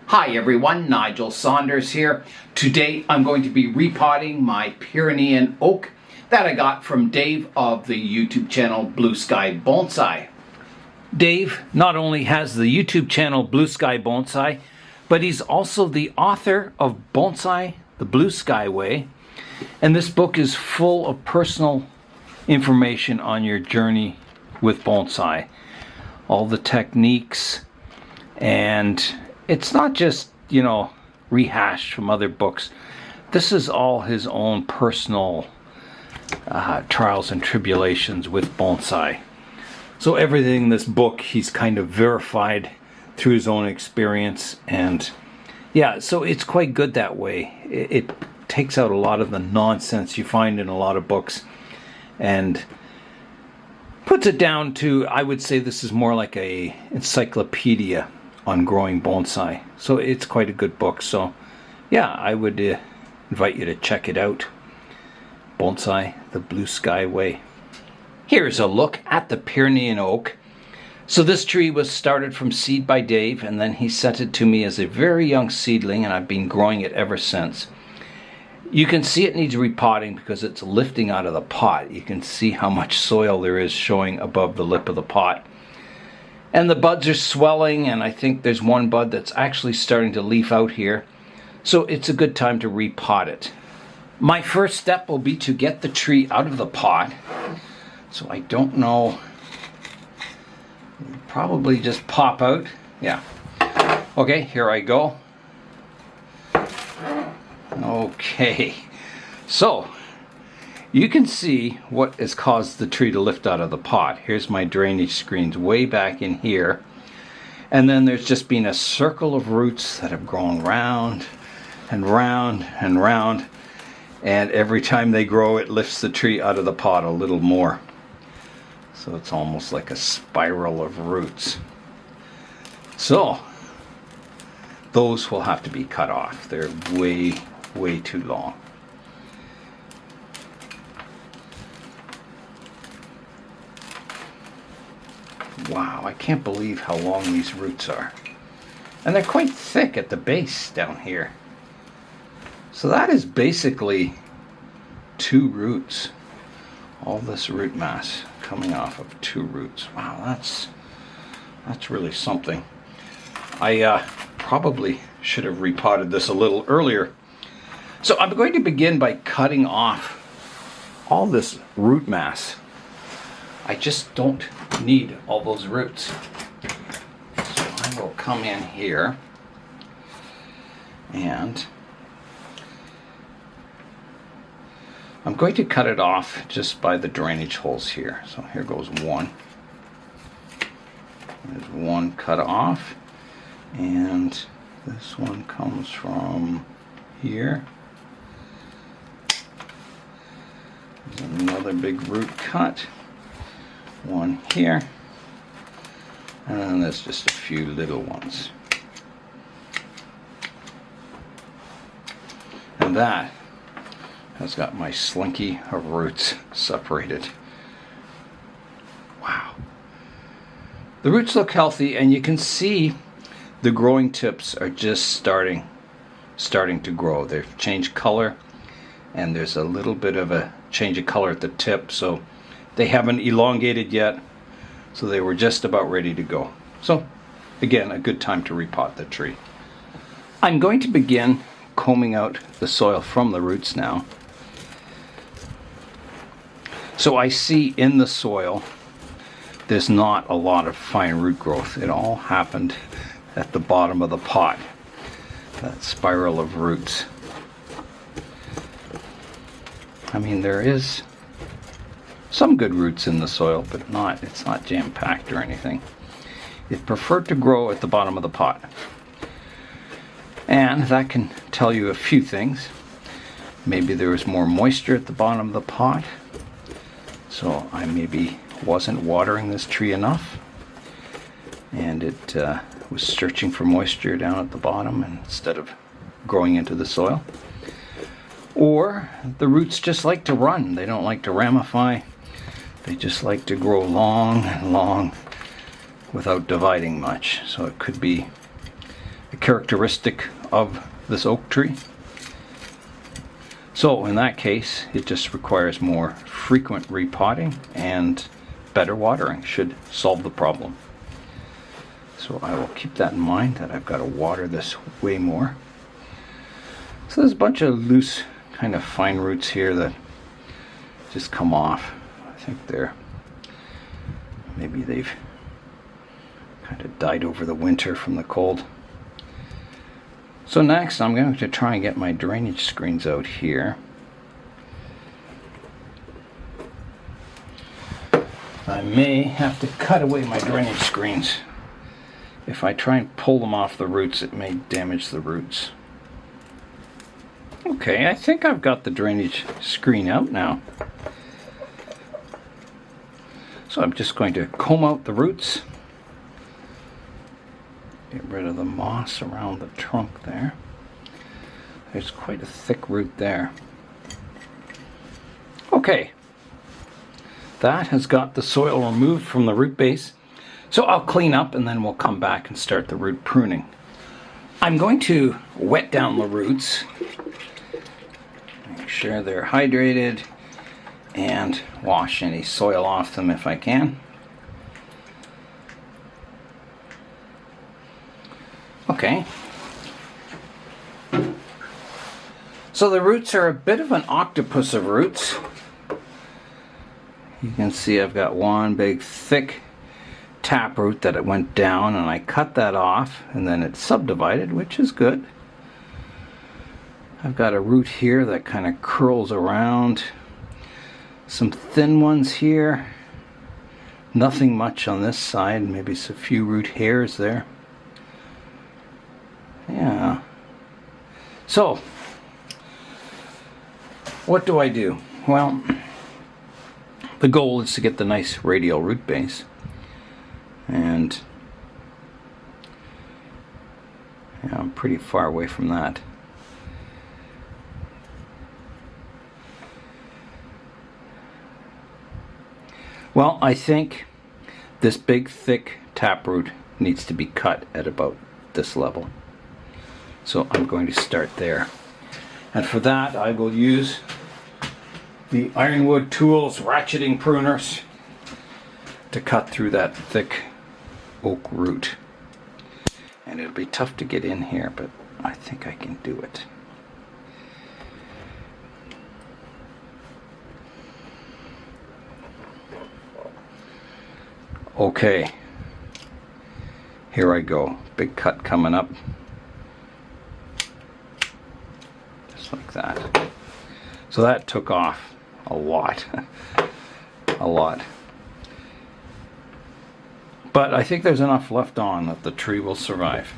Hi everyone, Nigel Saunders here. Today I'm going to be repotting my Pyrenean Oak that I got from Dave of the YouTube channel Blue Sky Bonsai. Dave not only has the YouTube channel Blue Sky Bonsai, but he's also the author of Bonsai, the Blue Sky Way. And this book is full of personal information on your journey with bonsai. All the techniques, and it's not just, rehashed from other books. This is all his own personal trials and tribulations with bonsai. So everything in this book he's kind of verified through his own experience, and yeah, so it's quite good that way. It takes out a lot of the nonsense you find in a lot of books and puts it down to, I would say this is more like a encyclopedia on growing bonsai. So it's quite a good book. So yeah, I would invite you to check it out. Bonsai, the Blue Sky Way. Here's a look at the Pyrenean Oak. So this tree was started from seed by Dave, and then he sent it to me as a very young seedling, and I've been growing it ever since. You can see it needs repotting because it's lifting out of the pot. You can see how much soil there is showing above the lip of the pot. And the buds are swelling, and I think there's one bud that's actually starting to leaf out here. So it's a good time to repot it. My first step will be to get the tree out of the pot. So I don't know, probably just pop out. Yeah. Okay, here I go. Okay, so you can see what has caused the tree to lift out of the pot. Here's my drainage screens way back in here. And then there's just been a circle of roots that have grown round and round and round. And every time they grow, it lifts the tree out of the pot a little more. So it's almost like a spiral of roots. So those will have to be cut off. They're way too long. Wow, I can't believe how long these roots are. And they're quite thick at the base down here. So that is basically 2 roots. All this root mass coming off of 2 roots. Wow, that's really something. I probably should have repotted this a little earlier. So I'm going to begin by cutting off all this root mass. I just don't need all those roots. So I will come in here and I'm going to cut it off just by the drainage holes here. So here goes one. There's one cut off, and this one comes from here. There's another big root cut. One here. And then there's just a few little ones. And that has got my slinky of roots separated. Wow. The roots look healthy, and you can see the growing tips are just starting to grow. They've changed color, and there's a little bit of a change of color at the tip, so they haven't elongated yet, so they were just about ready to go. So again, a good time to repot the tree. I'm going to begin combing out the soil from the roots now. So I see in the soil there's not a lot of fine root growth. It all happened at the bottom of the pot, that spiral of roots. I mean, there is some good roots in the soil, but it's not jam-packed or anything. It preferred to grow at the bottom of the pot. And that can tell you a few things. Maybe there was more moisture at the bottom of the pot, so I maybe wasn't watering this tree enough, and it was searching for moisture down at the bottom instead of growing into the soil. Or the roots just like to run. They don't like to ramify. They just like to grow long and long without dividing much. So it could be characteristic of this oak tree. So in that case, it just requires more frequent repotting and better watering should solve the problem. So I will keep that in mind, that I've got to water this way more. So there's a bunch of loose kind of fine roots here that just come off. I think maybe they've kind of died over the winter from the cold. So next I'm going to try and get my drainage screens out here. I may have to cut away my drainage screens. If I try and pull them off the roots, it may damage the roots. Okay, I think I've got the drainage screen out now. So I'm just going to comb out the roots. Get rid of the moss around the trunk there. There's quite a thick root there. Okay. That has got the soil removed from the root base. So I'll clean up and then we'll come back and start the root pruning. I'm going to wet down the roots. Make sure they're hydrated and wash any soil off them if I can. Okay. So the roots are a bit of an octopus of roots. You can see I've got one big thick taproot that it went down, and I cut that off and then it's subdivided, which is good. I've got a root here that kind of curls around. Some thin ones here. Nothing much on this side, maybe a few root hairs there. Yeah. So, what do I do? Well, the goal is to get the nice radial root base. And yeah, I'm pretty far away from that. Well, I think this big thick taproot needs to be cut at about this level. So I'm going to start there. And for that I will use the Ironwood Tools ratcheting pruners to cut through that thick oak root. And it'll be tough to get in here, but I think I can do it. Okay, here I go. Big cut coming up. Just like that. So that took off a lot. A lot. But I think there's enough left on that the tree will survive.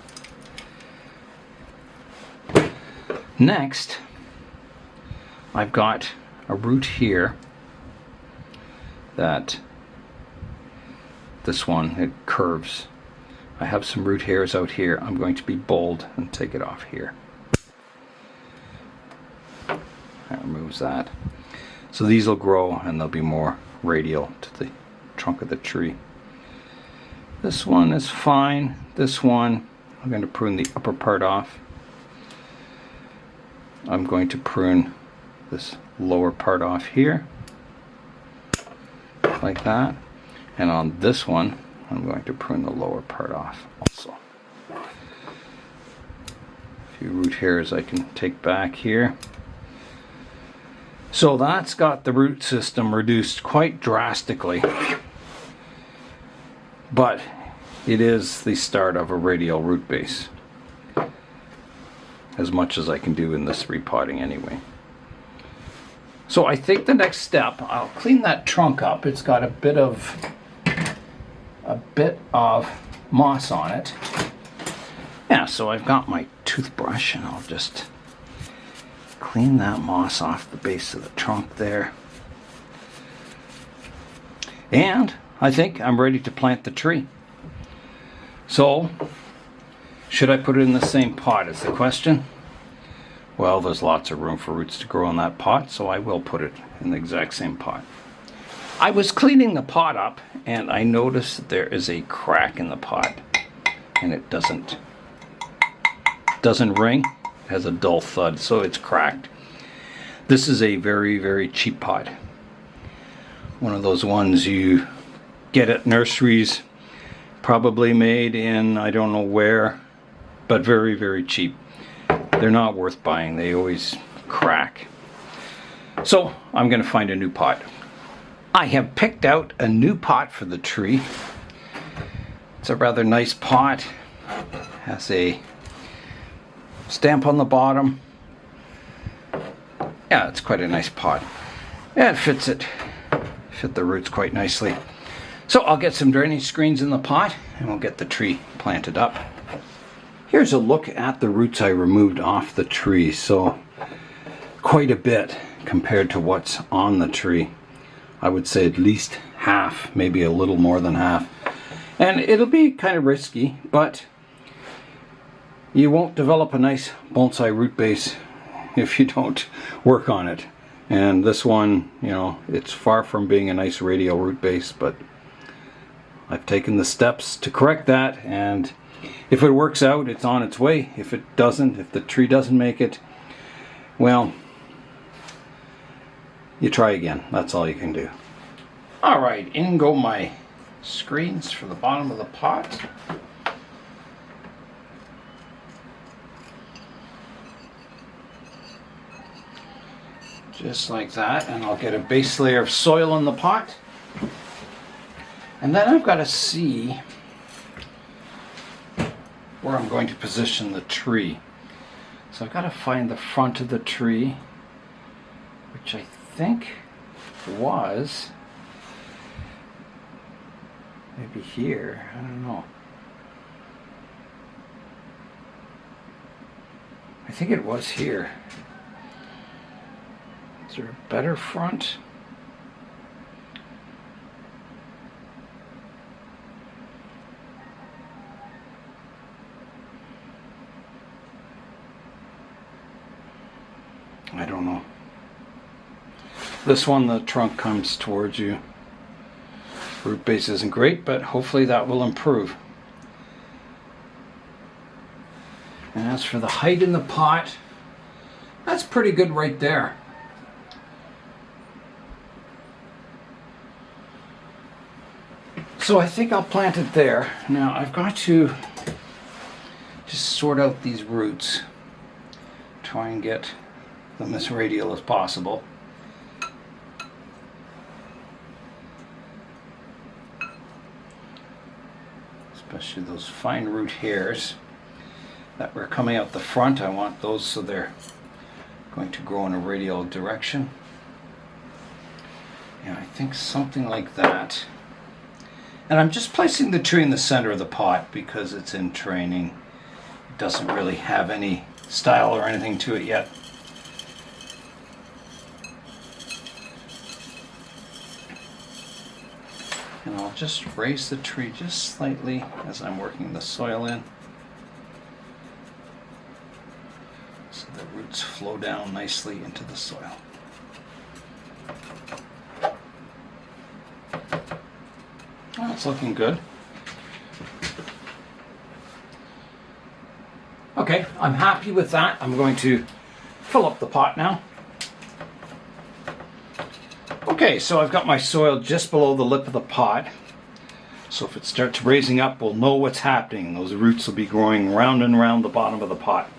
Next, I've got a root here that this one, it curves. I have some root hairs out here. I'm going to be bold and take it off here. That removes that. So these will grow and they'll be more radial to the trunk of the tree. This one is fine. This one, I'm going to prune the upper part off. I'm going to prune this lower part off here, like that. And on this one, I'm going to prune the lower part off also. A few root hairs I can take back here. So that's got the root system reduced quite drastically. But it is the start of a radial root base. As much as I can do in this repotting anyway. So I think the next step, I'll clean that trunk up. It's got a bit of moss on it. Yeah, so I've got my toothbrush and I'll just clean that moss off the base of the trunk there. And I think I'm ready to plant the tree. So, should I put it in the same pot is the question. Well, there's lots of room for roots to grow in that pot, so I will put it in the exact same pot. I was cleaning the pot up and I noticed that there is a crack in the pot and it doesn't doesn't ring. It has a dull thud, so it's cracked. This is a very, very cheap pot. One of those ones you get at nurseries, probably made in I don't know where, but very, very cheap. They're not worth buying. They always crack. So I'm going to find a new pot. I have picked out a new pot for the tree. It's a rather nice pot. Has a stamp on the bottom. Yeah, it's quite a nice pot. Yeah, it fits it. Fit the roots quite nicely. So I'll get some drainage screens in the pot and we'll get the tree planted up. Here's a look at the roots I removed off the tree. So quite a bit compared to what's on the tree. I would say at least half, maybe a little more than half. And it'll be kind of risky, but you won't develop a nice bonsai root base if you don't work on it. And this one, you know, it's far from being a nice radial root base, but I've taken the steps to correct that, and if it works out, it's on its way. If it doesn't, if the tree doesn't make it, well, you try again. That's all you can do. All right, in go my screens for the bottom of the pot. Just like that, and I'll get a base layer of soil in the pot. And then I've got to see where I'm going to position the tree. So I've got to find the front of the tree, which I think was maybe here. I don't know. I think it was here. Is there a better front? I don't know. This one, the trunk comes towards you. Root base isn't great, but hopefully that will improve. And as for the height in the pot, that's pretty good right there. So I think I'll plant it there. Now I've got to just sort out these roots. Try and get them as radial as possible. Especially those fine root hairs that were coming out the front. I want those so they're going to grow in a radial direction. Yeah, I think something like that. And I'm just placing the tree in the center of the pot because it's in training. It doesn't really have any style or anything to it yet. And I'll just raise the tree just slightly as I'm working the soil in, so the roots flow down nicely into the soil. Oh, it's looking good. Okay, I'm happy with that. I'm going to fill up the pot now. Okay, so I've got my soil just below the lip of the pot. So if it starts raising up, we'll know what's happening. Those roots will be growing round and round the bottom of the pot.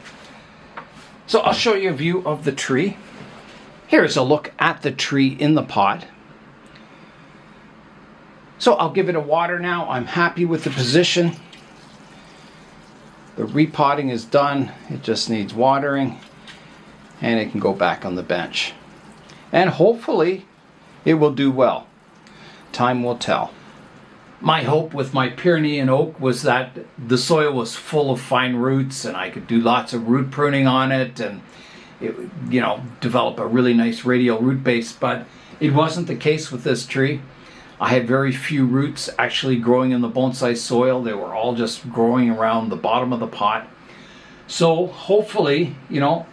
So I'll show you a view of the tree. Here's a look at the tree in the pot. So I'll give it a water now. I'm happy with the position. The repotting is done. It just needs watering, and it can go back on the bench. And hopefully it will do well. Time will tell. My hope with my Pyrenean Oak was that the soil was full of fine roots and I could do lots of root pruning on it and it, you know, develop a really nice radial root base, but it wasn't the case with this tree. I had very few roots actually growing in the bonsai soil. They were all just growing around the bottom of the pot. So hopefully, you know,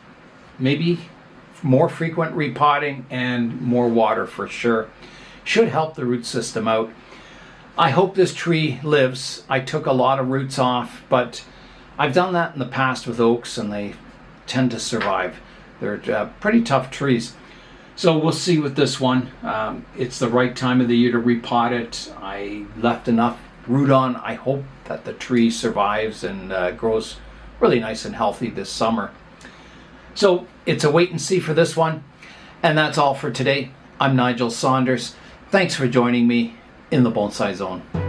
maybe more frequent repotting and more water for sure should help the root system out. I hope this tree lives. I took a lot of roots off, but I've done that in the past with oaks and they tend to survive. They're pretty tough trees. So we'll see with this one. It's the right time of the year to repot it. I left enough root on. I hope that the tree survives and grows really nice and healthy this summer. So it's a wait and see for this one. And that's all for today. I'm Nigel Saunders. Thanks for joining me in the Bonsai Zone.